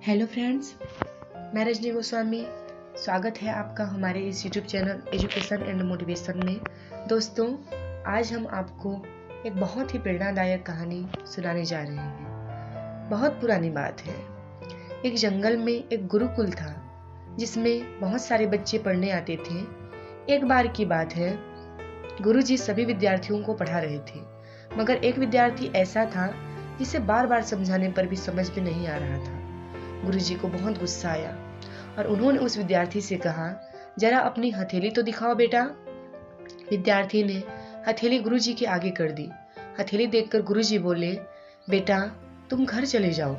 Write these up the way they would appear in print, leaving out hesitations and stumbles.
Hello friends, मैं रजनी गोस्वामी। स्वागत है आपका हमारे इस YouTube channel education and motivation में। दोस्तों, आज हम आपको एक बहुत ही प्रेरणादायक कहानी सुनाने जा रहे हैं। बहुत पुरानी बात है। एक जंगल में एक गुरुकुल था जिसमें बहुत सारे बच्चे पढ़ने आते थे। एक बार की बात है, गुरुजी सभी विद्यार्थियों को पढ़ा रहे थे, मगर एक विद्यार्थी ऐसा था जिसे बार बार समझाने पर भी समझ में नहीं आ रहा था। गुरुजी को बहुत गुस्सा आया और उन्होंने उस विद्यार्थी से कहा, जरा अपनी हथेली तो दिखाओ बेटा। विद्यार्थी ने हथेली गुरुजी के आगे कर दी। हथेली देखकर गुरुजी बोले, बेटा तुम घर चले जाओ,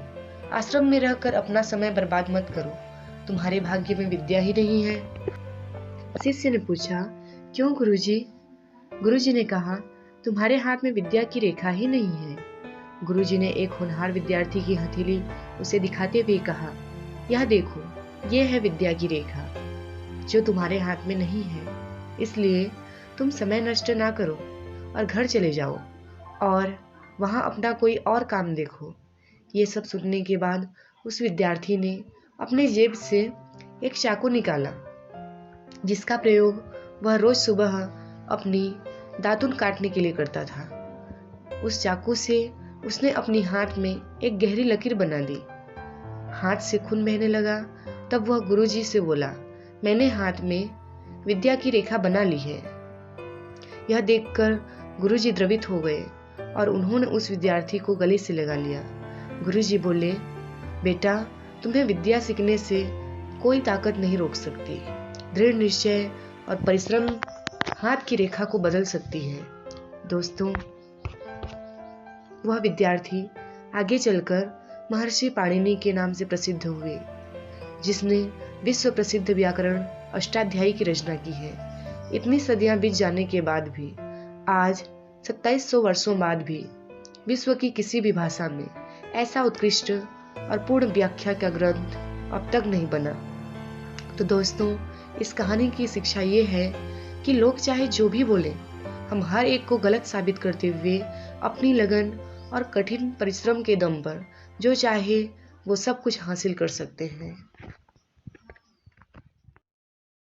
आश्रम में रहकर अपना समय बर्बाद मत करो, तुम्हारे भाग्य में विद्या ही नहीं है। शिष्य ने पूछा, क्यों गुरुजी? गुरुजी ने कहा, तुम्हारे हाथ में विद्या की रेखा ही नहीं है। गुरुजी ने एक होनहार विद्यार्थी की हथेली उसे दिखाते हुए कहा, यह देखो, ये है विद्या की रेखा जो तुम्हारे हाथ में नहीं है। इसलिए तुम समय नष्ट ना करो और घर चले जाओ और वहां अपना कोई और काम देखो। ये सब सुनने के बाद उस विद्यार्थी ने अपने जेब से एक चाकू निकाला जिसका प्रयोग वह रोज सुबह अपनी दातुन काटने के लिए करता था। उस चाकू से उसने अपनी हाथ में एक गहरी लकीर बना दी। हाथ से खून बहने लगा। तब वह गुरुजी से बोला, मैंने हाथ में विद्या की रेखा बना ली है। यह देखकर गुरुजी द्रवित हो गए और उन्होंने उस विद्यार्थी को गले से लगा लिया। गुरुजी बोले, बेटा तुम्हें विद्या सीखने से कोई ताकत नहीं रोक सकती। दृढ़ निश्चय और परिश्रम हाथ की रेखा को बदल सकती है। दोस्तों, वह विद्यार्थी आगे चलकर महर्षि पाणिनि के नाम से प्रसिद्ध हुए, जिसने विश्व प्रसिद्ध व्याकरण अष्टाध्यायी की रचना की है। इतनी सदियां बीत जाने के बाद भी, आज 2700 वर्षों बाद भी विश्व की किसी भी भाषा में ऐसा उत्कृष्ट और पूर्ण व्याख्या का ग्रंथ अब तक नहीं बना। तो दोस्तों, इस कहानी की शिक्षा ये है कि लोग चाहे जो भी बोले, हम हर एक को गलत साबित करते हुए अपनी लगन और कठिन परिश्रम के दम पर जो चाहे वो सब कुछ हासिल कर सकते हैं।